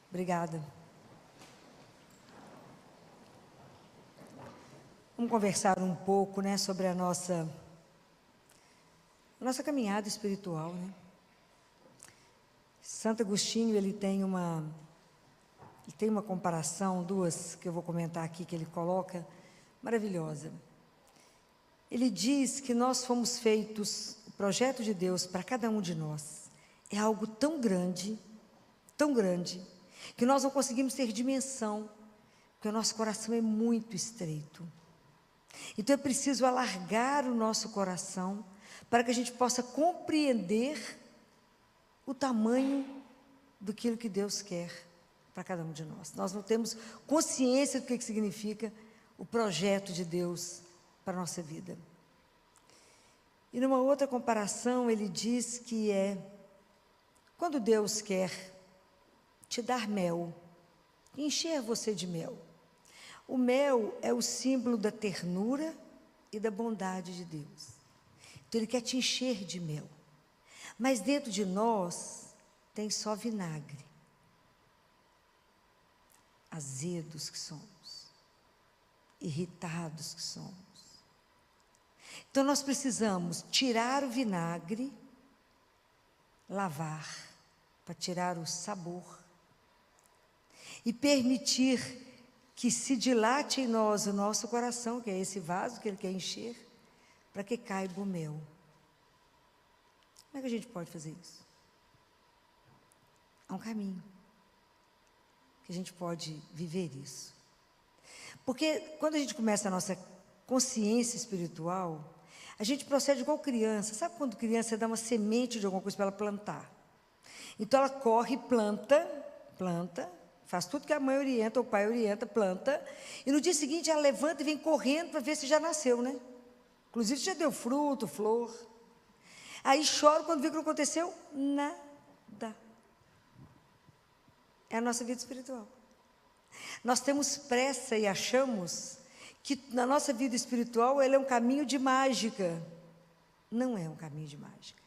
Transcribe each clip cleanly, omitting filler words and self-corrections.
Obrigada. Vamos conversar um pouco, né, sobre a nossa caminhada espiritual, né? Santo Agostinho, ele tem uma comparação, duas que eu vou comentar aqui, que ele coloca, maravilhosa. Ele diz que nós fomos feitos, o projeto de Deus para cada um de nós é algo tão grande, que nós não conseguimos ter dimensão, porque o nosso coração é muito estreito. Então é preciso alargar o nosso coração para que a gente possa compreender o tamanho daquilo que Deus quer para cada um de nós. Nós não temos consciência do que significa o projeto de Deus para a nossa vida. E numa outra comparação, ele diz que quando Deus quer te dar mel, encher você de mel. O mel é o símbolo da ternura e da bondade de Deus. Então, Ele quer te encher de mel. Mas dentro de nós tem só vinagre. Azedos que somos. Irritados que somos. Então, nós precisamos tirar o vinagre, lavar, para tirar o sabor. E permitir que se dilate em nós o nosso coração, que é esse vaso que Ele quer encher, para que caiba o mel. Como é que a gente pode fazer isso? Há um caminho que a gente pode viver isso. Porque quando a gente começa a nossa consciência espiritual, a gente procede igual criança. Sabe quando criança dá uma semente de alguma coisa para ela plantar? Então ela corre, planta, faz tudo que a mãe orienta, o pai orienta, planta, e no dia seguinte ela levanta e vem correndo para ver se já nasceu, né? Inclusive já deu fruto, flor. Aí chora quando vê que não aconteceu nada. É a nossa vida espiritual. Nós temos pressa e achamos que na nossa vida espiritual ela é um caminho de mágica. Não é um caminho de mágica.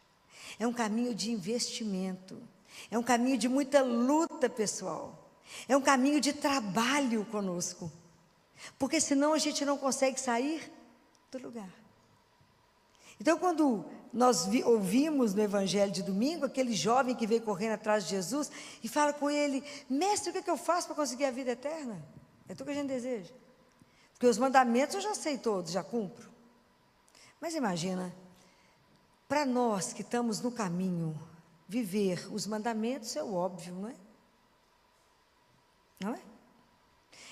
É um caminho de investimento. É um caminho de muita luta pessoal. É um caminho de trabalho conosco. Porque senão a gente não consegue sair do lugar. Então, quando nós ouvimos no Evangelho de domingo, aquele jovem que veio correndo atrás de Jesus e fala com ele: mestre, o que eu faço para conseguir a vida eterna? É tudo que a gente deseja. Porque os mandamentos eu já sei todos, já cumpro. Mas imagina, para nós que estamos no caminho, viver os mandamentos é o óbvio, não é? Não é?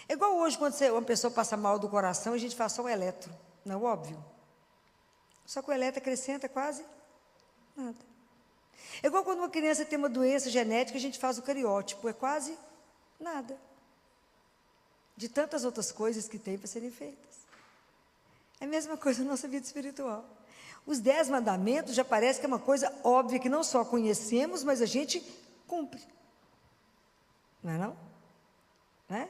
É igual hoje, quando uma pessoa passa mal do coração, a gente faz só o eletro, não é óbvio? Só que o eletro acrescenta quase nada. É igual quando uma criança tem uma doença genética, a gente faz o cariótipo, é quase nada. De tantas outras coisas que tem para serem feitas. É a mesma coisa na nossa vida espiritual. Os 10 mandamentos já parece que é uma coisa óbvia, que não só conhecemos, mas a gente cumpre. Não é não? Não é?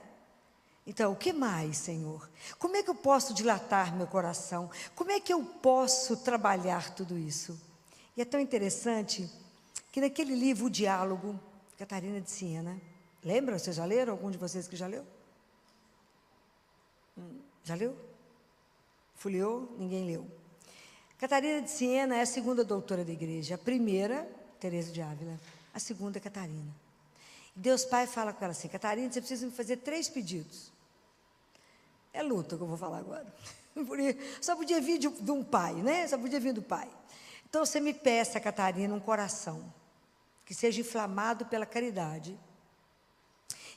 Então, o que mais, Senhor? Como é que eu posso dilatar meu coração? Como é que eu posso trabalhar tudo isso? E é tão interessante que naquele livro, O Diálogo, Catarina de Siena, lembra? Vocês já leram? Algum de vocês que já leu? Já leu? Folheou? Ninguém leu. Catarina de Siena é a segunda doutora da igreja. A primeira, Teresa de Ávila. A segunda, Catarina. Deus Pai fala com ela assim: Catarina, você precisa me fazer 3 pedidos. É luta que eu vou falar agora. Só podia vir de um pai, né? Só podia vir do pai. Então você me peça, Catarina, um coração que seja inflamado pela caridade.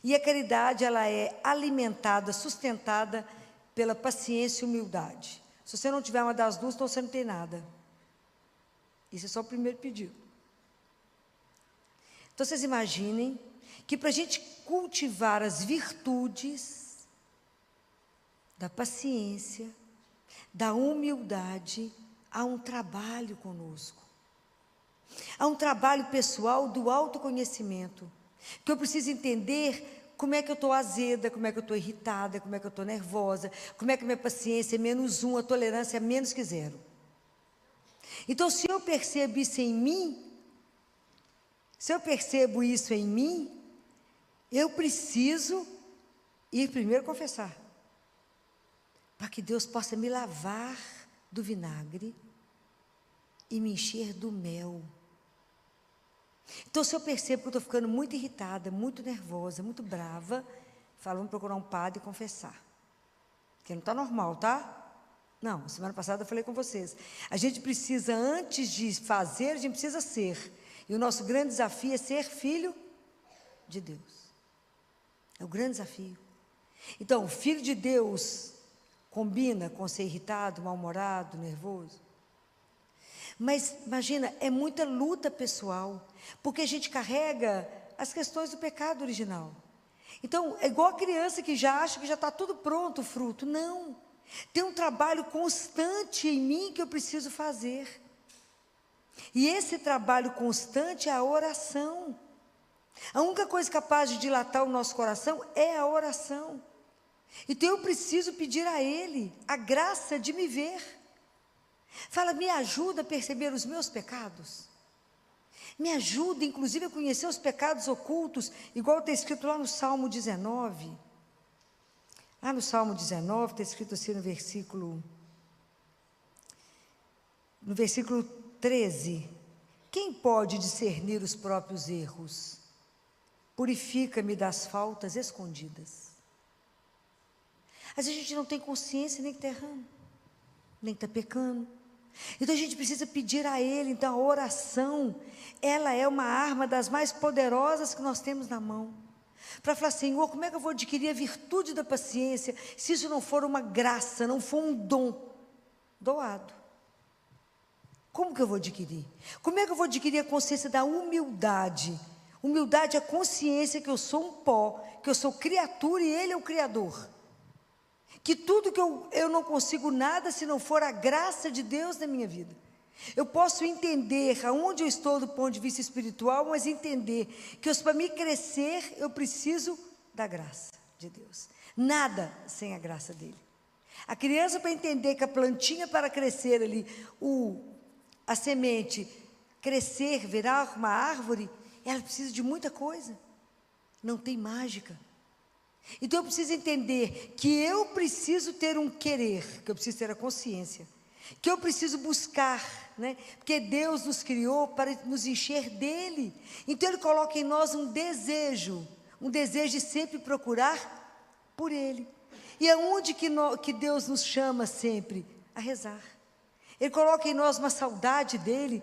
E a caridade, ela é alimentada, sustentada pela paciência e humildade. Se você não tiver uma das duas, então você não tem nada. Isso é só o primeiro pedido. Então vocês imaginem que para a gente cultivar as virtudes da paciência, da humildade, há um trabalho conosco. Há um trabalho pessoal do autoconhecimento. Que eu preciso entender como é que eu estou azeda, como é que eu estou irritada, como é que eu estou nervosa, como é que a minha paciência é -1, a tolerância é menos que 0. Então, se eu percebo isso em mim, eu preciso ir primeiro confessar, para que Deus possa me lavar do vinagre e me encher do mel. Então, se eu percebo que eu estou ficando muito irritada, muito nervosa, muito brava, falo, vamos procurar um padre e confessar. Porque não está normal, tá? Não, semana passada eu falei com vocês. A gente precisa, antes de fazer, a gente precisa ser. E o nosso grande desafio é ser filho de Deus. É o grande desafio. Então, o filho de Deus combina com ser irritado, mal-humorado, nervoso. Mas, imagina, é muita luta pessoal, porque a gente carrega as questões do pecado original. Então, é igual a criança que já acha que já está tudo pronto o fruto. Não. Tem um trabalho constante em mim que eu preciso fazer. E esse trabalho constante é a oração. A única coisa capaz de dilatar o nosso coração é a oração. Então eu preciso pedir a Ele a graça de me ver. Fala, me ajuda a perceber os meus pecados. Me ajuda, inclusive, a conhecer os pecados ocultos, igual está escrito lá no Salmo 19. Lá no Salmo 19, está escrito assim no versículo 13. Quem pode discernir os próprios erros? Purifica-me das faltas escondidas. Às vezes a gente não tem consciência nem que está errando, nem que está pecando. Então a gente precisa pedir a Ele. Então a oração, ela é uma arma das mais poderosas que nós temos na mão. Para falar, Senhor, como é que eu vou adquirir a virtude da paciência, se isso não for uma graça, não for um dom doado? Como que eu vou adquirir? Como é que eu vou adquirir a consciência da humildade? Humildade é a consciência que eu sou um pó, que eu sou criatura e Ele é o Criador. Que tudo que eu não consigo nada se não for a graça de Deus na minha vida. Eu posso entender aonde eu estou do ponto de vista espiritual, mas entender que para me crescer, eu preciso da graça de Deus. Nada sem a graça dEle. A criança, para entender que a plantinha para crescer ali, a semente crescer, virar uma árvore, ela precisa de muita coisa. Não tem mágica. Então eu preciso entender que eu preciso ter um querer, que eu preciso ter a consciência, que eu preciso buscar, né? Porque Deus nos criou para nos encher dEle. Então Ele coloca em nós um desejo de sempre procurar por Ele. E aonde que Deus nos chama sempre? A rezar. Ele coloca em nós uma saudade dEle.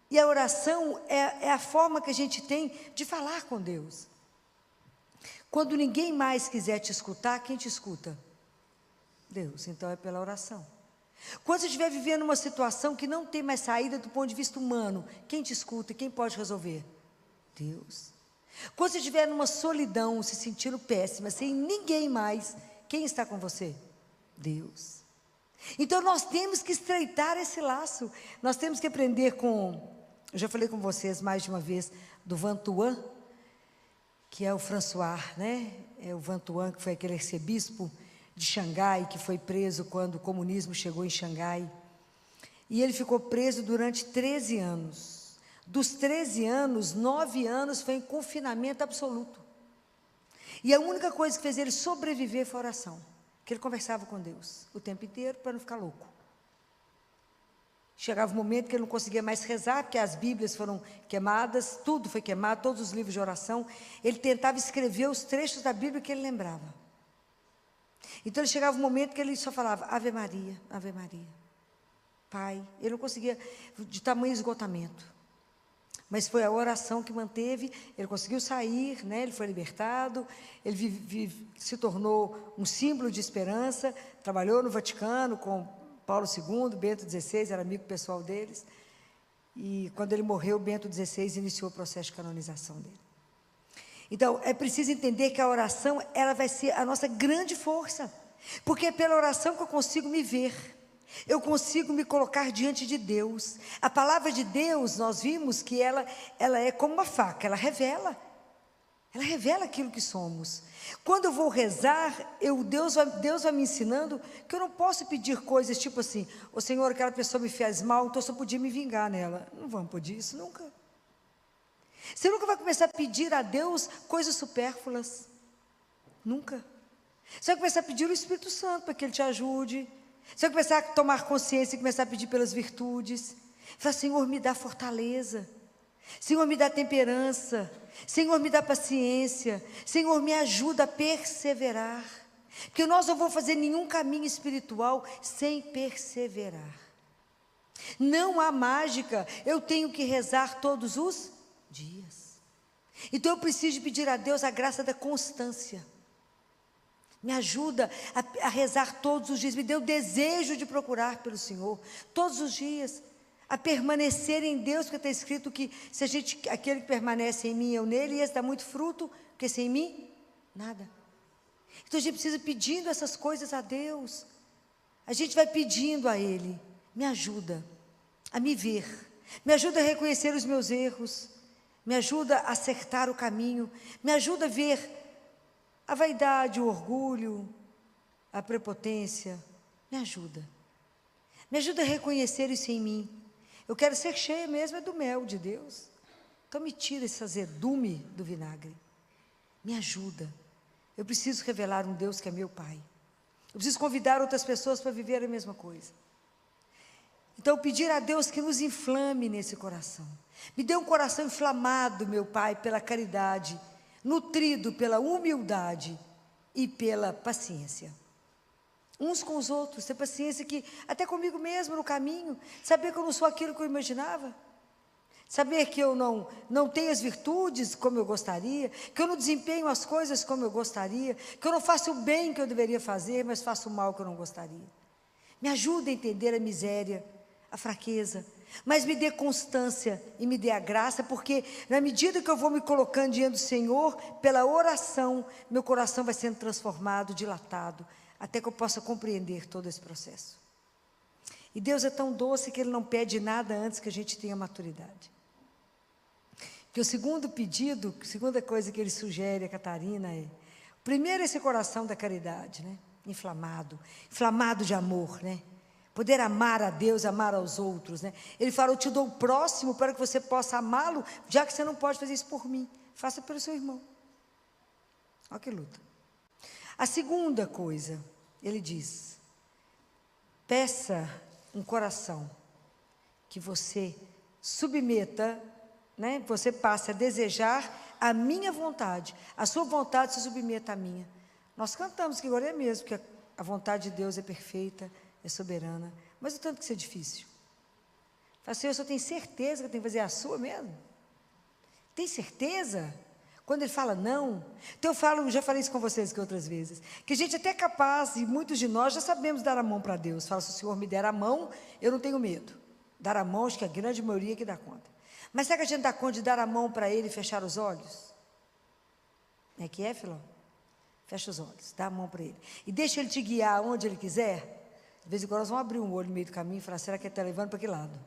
E a oração é a forma que a gente tem de falar com Deus. Quando ninguém mais quiser te escutar, quem te escuta? Deus. Então é pela oração. Quando você estiver vivendo uma situação que não tem mais saída do ponto de vista humano, quem te escuta, quem pode resolver? Deus. Quando você estiver numa solidão, se sentindo péssima, sem ninguém mais, quem está com você? Deus. Então nós temos que estreitar esse laço. Nós temos que aprender eu já falei com vocês mais de uma vez, do Vantuan, que é o François, né? É o Vantuan, que foi aquele arcebispo de Xangai, que foi preso quando o comunismo chegou em Xangai. E ele ficou preso durante 13 anos. Dos 13 anos, 9 anos foi em confinamento absoluto. E a única coisa que fez ele sobreviver foi a oração. Que ele conversava com Deus o tempo inteiro para não ficar louco. Chegava um momento que ele não conseguia mais rezar, porque as Bíblias foram queimadas, tudo foi queimado, todos os livros de oração. Ele tentava escrever os trechos da Bíblia que ele lembrava. Então ele chegava um momento que ele só falava, Ave Maria, Ave Maria. Pai, ele não conseguia, de tamanho esgotamento. Mas foi a oração que manteve, ele conseguiu sair, né? Ele foi libertado, ele se tornou um símbolo de esperança, trabalhou no Vaticano com Paulo II, Bento XVI, era amigo pessoal deles. E quando ele morreu, Bento XVI iniciou o processo de canonização dele. Então, é preciso entender que a oração, ela vai ser a nossa grande força. Porque é pela oração que eu consigo me ver. Eu consigo me colocar diante de Deus. A palavra de Deus, nós vimos que ela é como uma faca, ela revela. Ela revela aquilo que somos. Quando eu vou rezar, Deus vai me ensinando que eu não posso pedir coisas tipo assim, ô Senhor, aquela pessoa me fez mal, então eu só podia me vingar nela. Não vamos pedir isso nunca. Você nunca vai começar a pedir a Deus coisas supérfluas. Nunca. Você vai começar a pedir o Espírito Santo para que Ele te ajude. Você vai começar a tomar consciência e começar a pedir pelas virtudes. Falar, Senhor, me dá fortaleza. Senhor, me dá temperança. Senhor, me dá paciência. Senhor, me ajuda a perseverar. Porque nós não vamos fazer nenhum caminho espiritual sem perseverar. Não há mágica. Eu tenho que rezar todos os dias. Então eu preciso pedir a Deus a graça da constância. Me ajuda a rezar todos os dias. Me dê o desejo de procurar pelo Senhor todos os dias. A permanecer em Deus, porque está escrito que se aquele que permanece em mim, eu nele, e esse dá muito fruto, porque sem mim, nada. Então a gente precisa pedindo essas coisas a Deus. A gente vai pedindo a Ele, me ajuda a me ver, me ajuda a reconhecer os meus erros, me ajuda a acertar o caminho, me ajuda a ver a vaidade, o orgulho, a prepotência, me ajuda a reconhecer isso em mim. Eu quero ser cheia mesmo do mel de Deus. Então me tira esse azedume do vinagre. Me ajuda. Eu preciso revelar um Deus que é meu Pai. Eu preciso convidar outras pessoas para viver a mesma coisa. Então pedir a Deus que nos inflame nesse coração. Me dê um coração inflamado, meu Pai, pela caridade, nutrido pela humildade e pela paciência. Uns com os outros, ter paciência que, até comigo mesmo no caminho, saber que eu não sou aquilo que eu imaginava, saber que eu não tenho as virtudes como eu gostaria, que eu não desempenho as coisas como eu gostaria, que eu não faço o bem que eu deveria fazer, mas faço o mal que eu não gostaria. Me ajuda a entender a miséria, a fraqueza, mas me dê constância e me dê a graça, porque na medida que eu vou me colocando diante do Senhor, pela oração, meu coração vai sendo transformado, dilatado, até que eu possa compreender todo esse processo. E Deus é tão doce que Ele não pede nada antes que a gente tenha maturidade. Que o segundo pedido, a segunda coisa que Ele sugere a Catarina é, primeiro esse coração da caridade, né? Inflamado de amor, né? Poder amar a Deus, amar aos outros, né? Ele fala, eu te dou o próximo para que você possa amá-lo, já que você não pode fazer isso por mim, faça pelo seu irmão. Olha que luta. A segunda coisa, ele diz, peça um coração que você submeta, né? Você passe a desejar a minha vontade, a sua vontade se submeta à minha. Nós cantamos que agora é mesmo, que a vontade de Deus é perfeita, é soberana, mas o tanto que isso é difícil. Fala, Senhor, eu só tenho certeza que eu tenho que fazer a sua mesmo? Tem certeza? Quando Ele fala não, então eu já falei isso com vocês que outras vezes, que a gente até é capaz, e muitos de nós já sabemos dar a mão para Deus. Fala, se o Senhor me der a mão, eu não tenho medo. Dar a mão, acho que a grande maioria que dá conta. Mas será que a gente dá conta de dar a mão para Ele e fechar os olhos? É que é, Filó? Fecha os olhos, dá a mão para Ele. E deixa Ele te guiar onde Ele quiser. De vez em quando nós vamos abrir um olho no meio do caminho e falar, será que Ele está levando para que lado?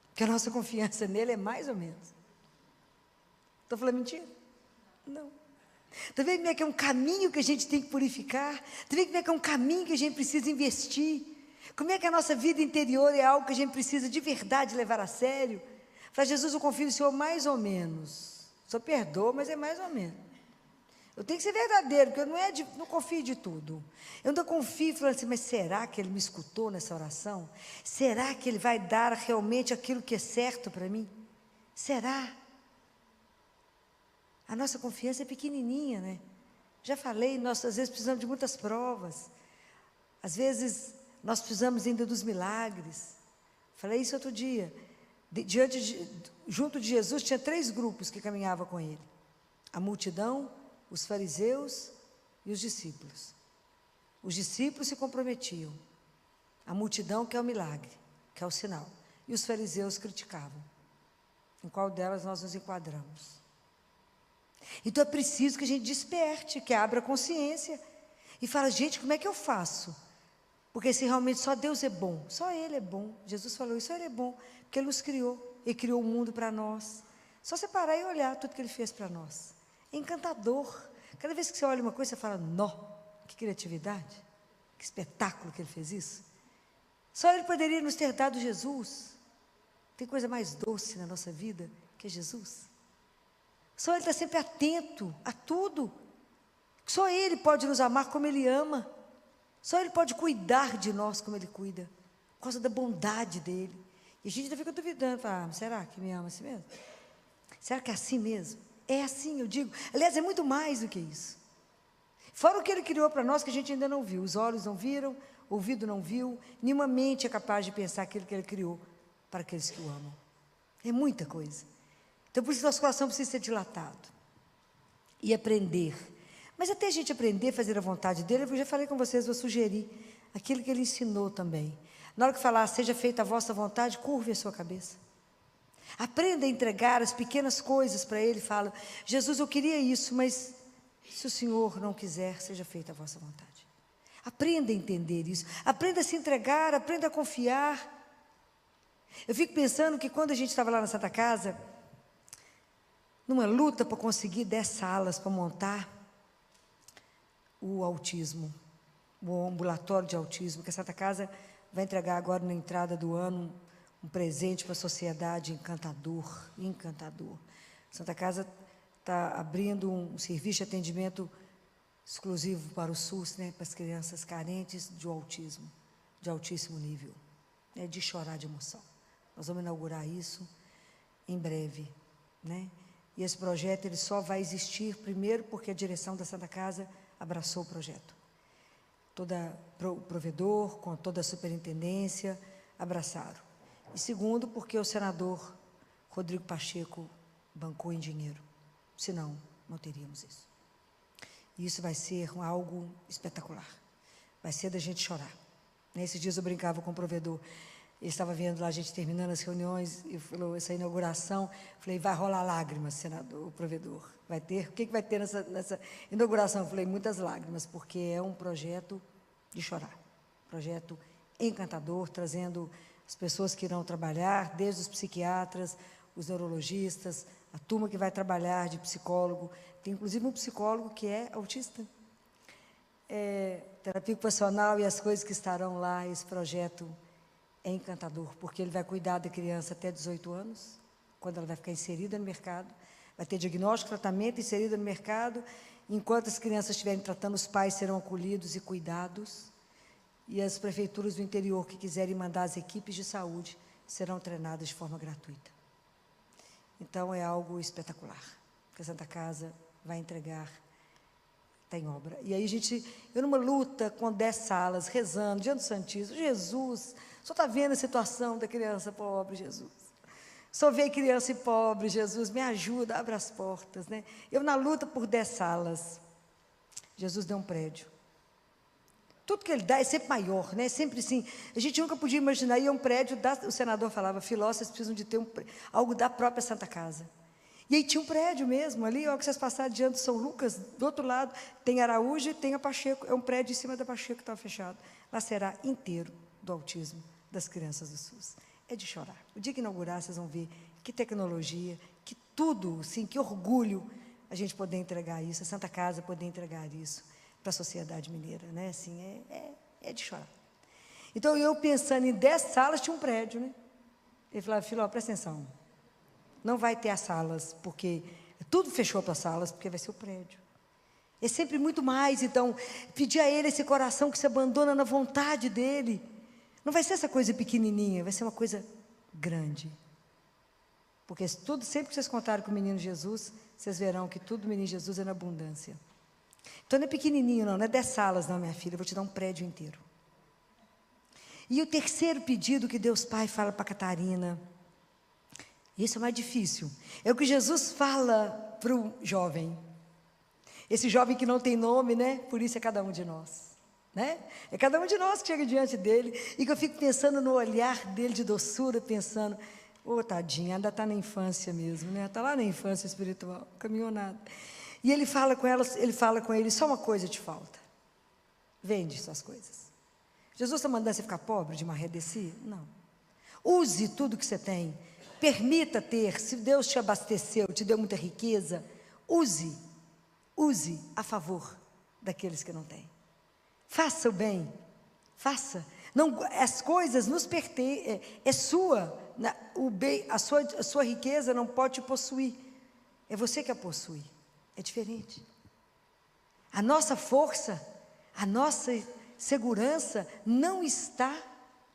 Porque a nossa confiança nele é mais ou menos. Estou falando mentira? Não. Está vendo como é que é um caminho que a gente tem que purificar? Está vendo como é que é um caminho que a gente precisa investir? Como é que a nossa vida interior é algo que a gente precisa de verdade levar a sério? Fala, Jesus, eu confio no Senhor mais ou menos. O Senhor perdoa, mas é mais ou menos. Eu tenho que ser verdadeiro, porque eu não confio de tudo. Eu não confio falando assim, mas será que Ele me escutou nessa oração? Será que Ele vai dar realmente aquilo que é certo para mim? Será? A nossa confiança é pequenininha, né? Já falei, nós às vezes precisamos de muitas provas. Às vezes nós precisamos ainda dos milagres. Falei isso outro dia. Junto de Jesus tinha 3 grupos que caminhavam com Ele. A multidão, os fariseus e os discípulos. Os discípulos se comprometiam. A multidão quer o milagre, quer o sinal. E os fariseus criticavam. Em qual delas nós nos enquadramos? Então é preciso que a gente desperte, que abra a consciência e fala, gente, como é que eu faço? Porque se realmente só Deus é bom, só Ele é bom. Jesus falou isso, Ele é bom, porque Ele nos criou. Ele criou o mundo para nós. Só você parar e olhar tudo que Ele fez para nós. É encantador. Cada vez que você olha uma coisa, você fala, nó, que criatividade, que espetáculo que Ele fez isso. Só Ele poderia nos ter dado Jesus. Tem coisa mais doce na nossa vida que é Jesus. Só Ele está sempre atento a tudo. Só Ele pode nos amar como Ele ama. Só Ele pode cuidar de nós como Ele cuida, por causa da bondade dEle. E a gente ainda fica duvidando, fala, será que me ama assim mesmo? Será que é assim mesmo? É assim, eu digo. Aliás, é muito mais do que isso. Fora o que Ele criou para nós que a gente ainda não viu. Os olhos não viram, o ouvido não viu, nenhuma mente é capaz de pensar aquilo que Ele criou para aqueles que o amam. É muita coisa. Então, por isso, nosso coração precisa ser dilatado e aprender. Mas até a gente aprender a fazer a vontade dEle, eu já falei com vocês, vou sugerir aquilo que Ele ensinou também. Na hora que falar, seja feita a vossa vontade, curve a sua cabeça. Aprenda a entregar as pequenas coisas para Ele. Fala, Jesus, eu queria isso, mas se o Senhor não quiser, seja feita a vossa vontade. Aprenda a entender isso. Aprenda a se entregar, aprenda a confiar. Eu fico pensando que quando a gente estava lá na Santa Casa, numa luta para conseguir 10 salas para montar o autismo, o ambulatório de autismo, que a Santa Casa vai entregar agora na entrada do ano um presente para a sociedade encantador, encantador. A Santa Casa está abrindo um serviço de atendimento exclusivo para o SUS, né, para as crianças carentes de autismo, de altíssimo nível, né, de chorar de emoção. Nós vamos inaugurar isso em breve, né? E esse projeto ele só vai existir, primeiro, porque a direção da Santa Casa abraçou o projeto. O provedor, com toda a superintendência, abraçaram. E segundo, porque o senador Rodrigo Pacheco bancou em dinheiro. Senão, não teríamos isso. E isso vai ser algo espetacular. Vai ser da gente chorar. Nesses dias eu brincava com o provedor. Ele estava vendo lá a gente terminando as reuniões e falou, essa inauguração, falei, vai rolar lágrimas, senador, o provedor. Vai ter, o que vai ter nessa inauguração? Eu falei, muitas lágrimas, porque é um projeto de chorar. Projeto encantador, trazendo as pessoas que irão trabalhar, desde os psiquiatras, os neurologistas, a turma que vai trabalhar de psicólogo. Tem inclusive um psicólogo que é autista. Terapia ocupacional e as coisas que estarão lá, esse projeto é encantador, porque ele vai cuidar da criança até 18 anos, quando ela vai ficar inserida no mercado, vai ter diagnóstico, tratamento, inserida no mercado, enquanto as crianças estiverem tratando, os pais serão acolhidos e cuidados, e as prefeituras do interior que quiserem mandar as equipes de saúde, serão treinadas de forma gratuita. Então, é algo espetacular, que a Santa Casa vai entregar, está em obra. E aí eu numa luta com 10 salas, rezando, diante do Santíssimo, Jesus, só está vendo a situação da criança pobre, Jesus. Só vê criança pobre, Jesus, me ajuda, abre as portas, né? Eu na luta por 10 salas, Jesus deu um prédio. Tudo que Ele dá é sempre maior, né? Sempre assim. A gente nunca podia imaginar, ia um prédio, o senador falava, filósofos precisam de ter algo da própria Santa Casa. E aí tinha um prédio mesmo, ali, ó, que vocês passaram diante de São Lucas, do outro lado, tem Araújo e tem a Pacheco, é um prédio em cima da Pacheco que estava fechado. Lá será inteiro do autismo das crianças do SUS. É de chorar. O dia que inaugurar, vocês vão ver que tecnologia, que tudo, sim, que orgulho a gente poder entregar isso, a Santa Casa poder entregar isso para a sociedade mineira, né? Assim, é de chorar. Então, eu pensando em 10 salas, tinha um prédio, né? Ele falava, filho, ó, presta atenção, não vai ter as salas, porque tudo fechou para as salas, porque vai ser o prédio. É sempre muito mais, então, pedir a Ele esse coração que se abandona na vontade dEle. Não vai ser essa coisa pequenininha, vai ser uma coisa grande. Porque tudo, sempre que vocês contarem com o menino Jesus, vocês verão que tudo do menino Jesus é na abundância. Então não é pequenininho não é 10 salas não, minha filha, eu vou te dar um prédio inteiro. E o terceiro pedido que Deus Pai fala para Catarina, esse é o mais difícil, é o que Jesus fala para o jovem. Esse jovem que não tem nome, né? Por isso é cada um de nós. Né? É cada um de nós que chega diante dele e que eu fico pensando no olhar dele de doçura, pensando, tadinha, ainda está na infância mesmo, né? Está lá na infância espiritual, caminhou nada. E ele fala com ele, só uma coisa te falta, vende suas coisas. Jesus está mandando você ficar pobre de maré descer? Não. Use tudo que você tem, permita ter, se Deus te abasteceu, te deu muita riqueza, use a favor daqueles que não têm. Faça o bem, faça. Não, as coisas nos pertencem, é sua. O bem, a sua riqueza não pode te possuir. é você que a possui. É diferente. A nossa força, a nossa segurança não está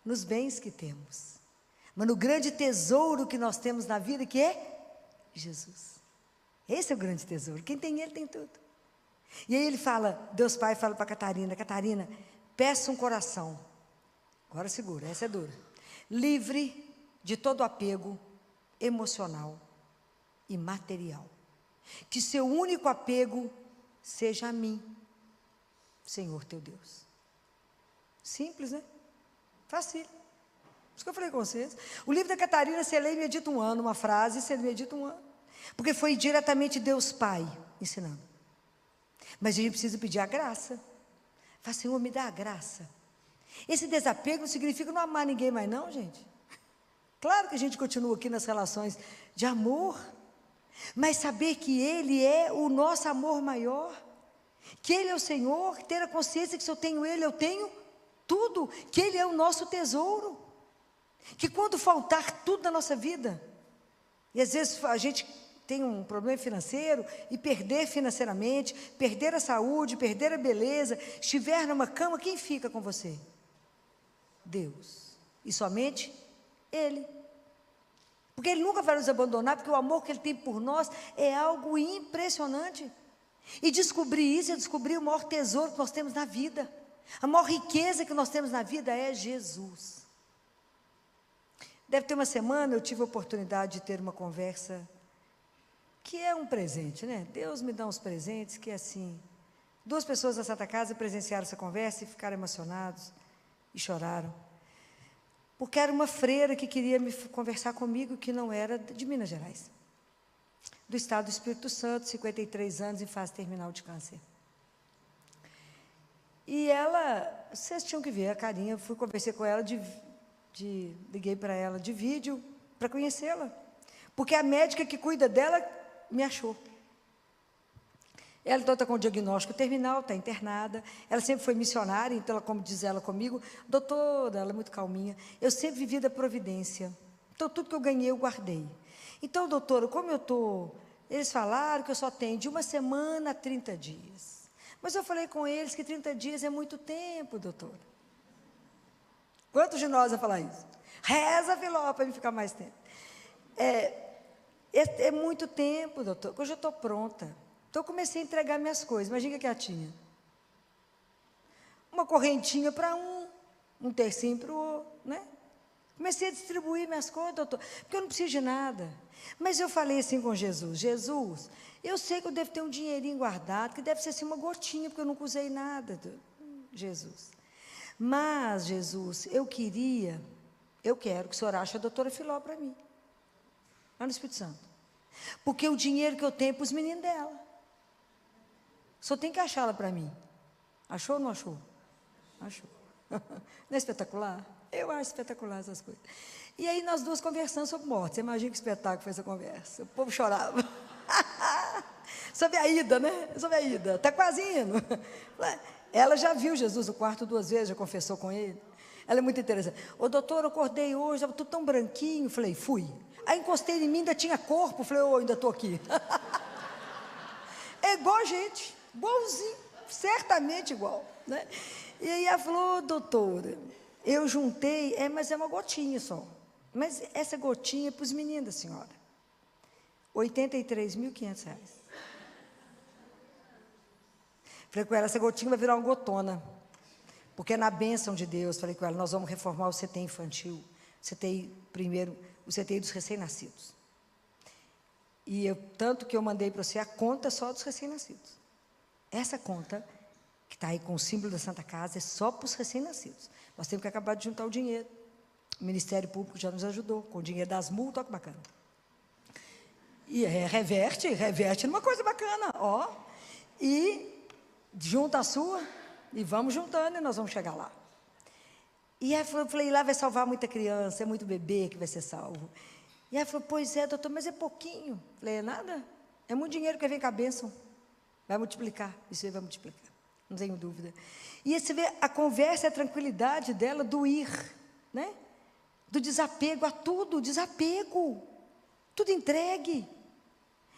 nos bens que temos, mas no grande tesouro que nós temos na vida, que é Jesus. Esse é o grande tesouro. Quem tem ele tem tudo. E aí ele fala, Deus Pai fala para Catarina: Catarina, peça um coração. Agora segura, essa é dura. Livre de todo apego emocional e material. Que seu único apego seja a mim, Senhor teu Deus. Simples, né? Fácil. Isso que eu falei com vocês. O livro da Catarina, você lê e medita um ano, uma frase, você medita um ano. Porque foi diretamente Deus Pai ensinando. Mas a gente precisa pedir a graça. Fala, Senhor, me dá a graça. Esse desapego não significa não amar ninguém mais não, gente. Claro que a gente continua aqui nas relações de amor, mas saber que Ele é o nosso amor maior, que Ele é o Senhor, ter a consciência que se eu tenho Ele, eu tenho tudo, que Ele é o nosso tesouro, que quando faltar tudo na nossa vida, e às vezes a gente tem um problema financeiro e perder financeiramente, perder a saúde, perder a beleza, estiver numa cama, quem fica com você? Deus, e somente Ele. Porque Ele nunca vai nos abandonar, porque o amor que Ele tem por nós é algo impressionante. E descobrir isso é descobrir o maior tesouro que nós temos na vida. A maior riqueza que nós temos na vida é Jesus. Deve ter uma semana eu tive a oportunidade de ter uma conversa, que é um presente, né? Deus me dá uns presentes que é assim. 2 pessoas da Santa Casa presenciaram essa conversa e ficaram emocionados e choraram. Porque era uma freira que queria conversar comigo, que não era de Minas Gerais, do estado do Espírito Santo, 53 anos, em fase terminal de câncer. E ela, vocês tinham que ver a carinha, fui conversar com ela, liguei para ela de vídeo, para conhecê-la, porque a médica que cuida dela me achou. Ela então está com o diagnóstico terminal, está internada. Ela sempre foi missionária, então, como diz ela comigo, doutora, ela é muito calminha, eu sempre vivi da providência. Então, tudo que eu ganhei, eu guardei. Então, doutora, como eu estou... Eles falaram que eu só tenho de 1 semana a 30 dias. Mas eu falei com eles que 30 dias é muito tempo, doutora. Quantos de nós vão falar isso? Reza, Filó, para me ficar mais tempo. É muito tempo, doutor, hoje eu estou pronta. Então, eu comecei a entregar minhas coisas. Imagina o que ela tinha. Uma correntinha para um tercinho para o outro, né? Comecei a distribuir minhas coisas, doutor, porque eu não preciso de nada. Mas eu falei assim com Jesus: Jesus, eu sei que eu devo ter um dinheirinho guardado, que deve ser assim uma gotinha, porque eu nunca usei nada, Jesus. Mas, Jesus, eu quero que o senhor ache a doutora Filó para mim, lá no Espírito Santo. Porque o dinheiro que eu tenho é para os meninos dela. Só tem que achá-la para mim. Achou ou não achou? Achou. Não é espetacular? Eu acho espetacular essas coisas. E aí nós duas conversando sobre morte. Você imagina que espetáculo foi essa conversa. O povo chorava. Sobre a ida, né? Sobre a ida. Está quase indo. Ela já viu Jesus no quarto 2 vezes, já confessou com ele. Ela é muito interessante. Ô doutor, eu acordei hoje, estava tudo tão branquinho. Falei, fui. Aí encostei em mim, ainda tinha corpo. Falei, ainda estou aqui. É igual a gente. Igualzinho, certamente igual, né? E aí ela falou, doutora, eu juntei, mas é uma gotinha só, mas essa gotinha é para os meninos da senhora, R$ 83.500. Falei com ela, essa gotinha vai virar uma gotona, porque é na bênção de Deus. Falei com ela, nós vamos reformar o CT infantil, o CTI dos recém-nascidos, e tanto que eu mandei para você a conta só dos recém-nascidos. Essa conta, que está aí com o símbolo da Santa Casa, é só para os recém-nascidos. Nós temos que acabar de juntar o dinheiro. O Ministério Público já nos ajudou, com o dinheiro das multas, olha que bacana. E reverte numa coisa bacana, ó. E junta a sua, e vamos juntando, e nós vamos chegar lá. E aí eu falei, lá vai salvar muita criança, é muito bebê que vai ser salvo. E ela falou, pois é, doutor, mas é pouquinho. Falei, é nada, é muito dinheiro que vem com a bênção. Vai multiplicar, isso aí vai multiplicar, não tenho dúvida. E você vê a conversa, a tranquilidade dela do ir, né? Do desapego a tudo, desapego, tudo entregue.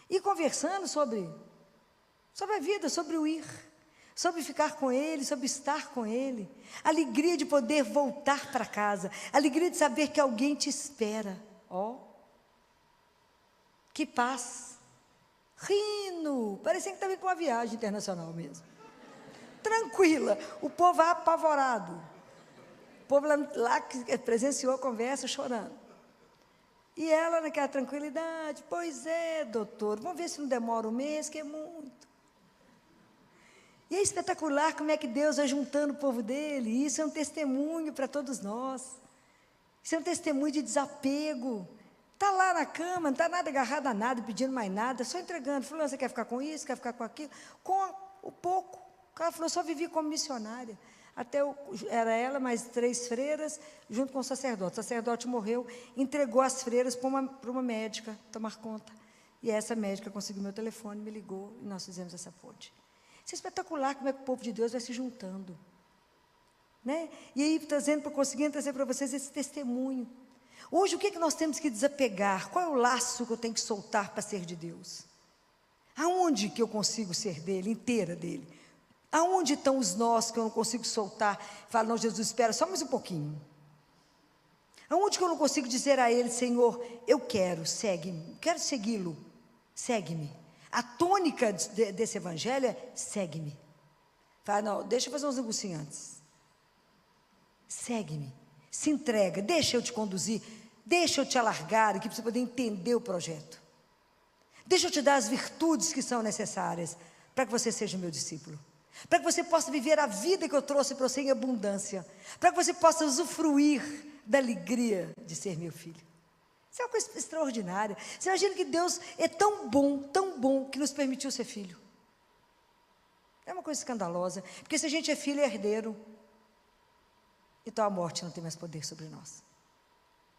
E conversando sobre a vida, sobre o ir, sobre ficar com Ele, sobre estar com Ele. Alegria de poder voltar para casa. Alegria de saber que alguém te espera. Ó, que paz. Rindo, parecia que estava indo para uma viagem internacional mesmo. Tranquila, o povo apavorado. O povo lá que presenciou a conversa chorando. E ela naquela tranquilidade, pois é, doutor, vamos ver se não demora um mês, que é muito. E é espetacular como é que Deus vai juntando o povo dele. E isso é um testemunho para todos nós. Isso é um testemunho de desapego. Está lá na cama, não está nada agarrado a nada, pedindo mais nada, só entregando. Fulano, você quer ficar com isso, quer ficar com aquilo? Com o pouco. O cara falou, só vivi como missionária. Era ela, mais 3 freiras, junto com o sacerdote. O sacerdote morreu, entregou as freiras para uma médica tomar conta. E essa médica conseguiu meu telefone, me ligou, e nós fizemos essa ponte. Isso é espetacular, como é que o povo de Deus vai se juntando. Né? E aí, conseguindo trazer para vocês esse testemunho. Hoje, o que nós temos que desapegar? Qual é o laço que eu tenho que soltar para ser de Deus? Aonde que eu consigo ser dele, inteira dele? Aonde estão os nós que eu não consigo soltar? Falo, não, Jesus, espera só mais um pouquinho. Aonde que eu não consigo dizer a Ele, Senhor, eu quero, segue-me, quero segui-lo, segue-me. A tônica desse evangelho é, segue-me. Fala, não, deixa eu fazer uns negocinhos antes. Segue-me, se entrega, deixa eu te conduzir, deixa eu te alargar aqui para você poder entender o projeto. Deixa eu te dar as virtudes que são necessárias para que você seja meu discípulo. Para que você possa viver a vida que eu trouxe para você em abundância, para que você possa usufruir da alegria de ser meu filho. Isso é uma coisa extraordinária. Você imagina que Deus é tão bom, que nos permitiu ser filho. É uma coisa escandalosa, porque se a gente é filho, é herdeiro, então a morte não tem mais poder sobre nós.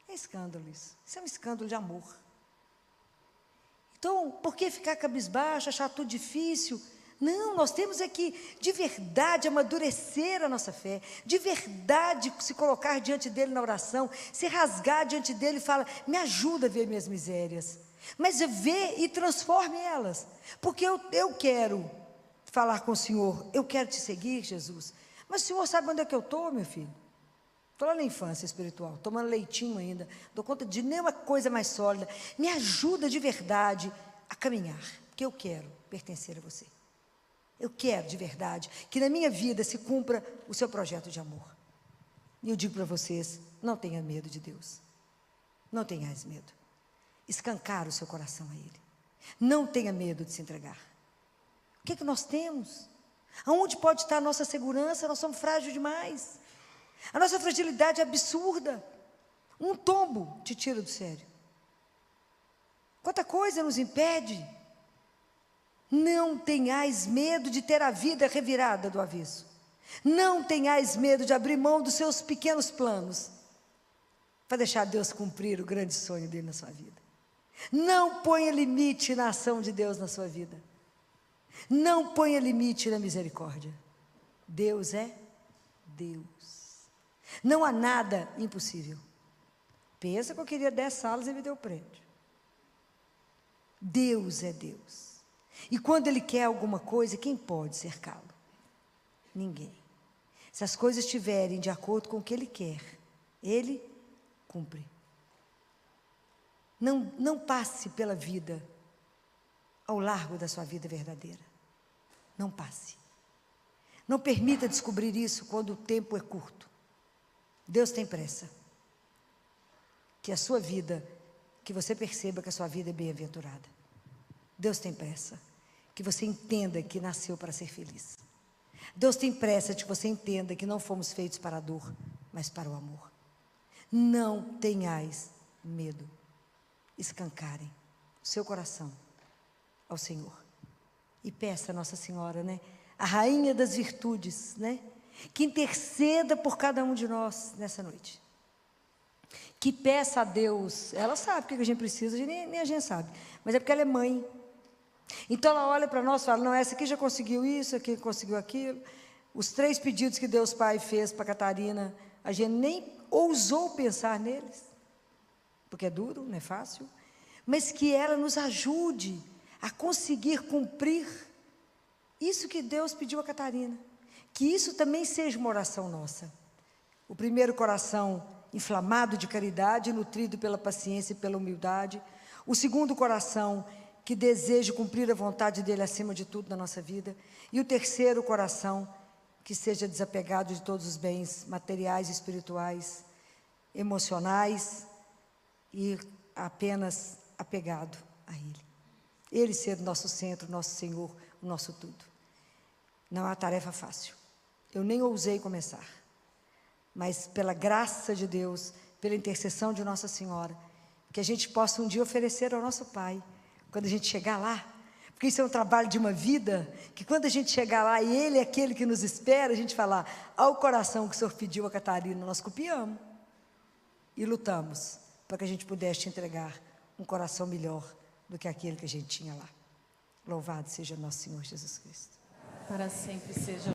É escândalo isso. Isso é um escândalo de amor. Então, por que ficar cabisbaixo, achar tudo difícil? Não, nós temos que, de verdade, amadurecer a nossa fé, de verdade se colocar diante dele na oração, se rasgar diante dele e falar, me ajuda a ver minhas misérias, mas vê e transforme elas, porque eu quero falar com o Senhor, eu quero te seguir, Jesus, mas o Senhor sabe onde é que eu estou, meu filho? Estou lá na infância espiritual, tomando leitinho ainda, dou conta de nenhuma coisa mais sólida, me ajuda de verdade a caminhar, porque eu quero pertencer a você. Eu quero, de verdade, que na minha vida se cumpra o seu projeto de amor. E eu digo para vocês, não tenha medo de Deus. Não tenhais medo. Escancar o seu coração a Ele. Não tenha medo de se entregar. O que nós temos? Aonde pode estar a nossa segurança? Nós somos frágeis demais. A nossa fragilidade é absurda. Um tombo te tira do sério. Quanta coisa nos impede. Não tenhais medo de ter a vida revirada do avesso. Não tenhais medo de abrir mão dos seus pequenos planos para deixar Deus cumprir o grande sonho dele na sua vida. Não ponha limite na ação de Deus na sua vida. Não ponha limite na misericórdia. Deus é Deus. Não há nada impossível. Pensa que eu queria 10 salas e me deu o prédio. Deus é Deus. E quando Ele quer alguma coisa, quem pode cercá-lo? Ninguém. Se as coisas estiverem de acordo com o que Ele quer, Ele cumpre. Não passe pela vida ao largo da sua vida verdadeira. Não passe. Não permita descobrir isso quando o tempo é curto. Deus tem pressa. Que a sua vida, que você perceba que a sua vida é bem-aventurada. Deus tem pressa. Que você entenda que nasceu para ser feliz. Deus tem pressa de que você entenda que não fomos feitos para a dor, mas para o amor. Não tenhais medo. Escancarem o seu coração ao Senhor. E peça a Nossa Senhora, né? A rainha das virtudes, né? Que interceda por cada um de nós nessa noite. Que peça a Deus. Ela sabe o que a gente precisa, nem a gente sabe. Mas é porque ela é mãe. Então ela olha para nós e fala, não, essa aqui já conseguiu isso, aqui conseguiu aquilo. Os 3 pedidos que Deus Pai fez para Catarina, a gente nem ousou pensar neles, porque é duro, não é fácil, mas que ela nos ajude a conseguir cumprir isso que Deus pediu a Catarina. Que isso também seja uma oração nossa. O primeiro coração inflamado de caridade, nutrido pela paciência e pela humildade. O segundo coração que deseja cumprir a vontade dele acima de tudo na nossa vida. E o terceiro coração que seja desapegado de todos os bens materiais, espirituais, emocionais e apenas apegado a Ele. Ele ser o nosso centro, nosso Senhor, o nosso tudo. Não é uma tarefa fácil. Eu nem ousei começar. Mas pela graça de Deus, pela intercessão de Nossa Senhora, que a gente possa um dia oferecer ao nosso Pai, quando a gente chegar lá, porque isso é um trabalho de uma vida, que quando a gente chegar lá e Ele é aquele que nos espera, a gente falar, ao coração que o Senhor pediu a Catarina, nós copiamos e lutamos para que a gente pudesse te entregar um coração melhor do que aquele que a gente tinha lá. Louvado seja nosso Senhor Jesus Cristo. Para sempre seja.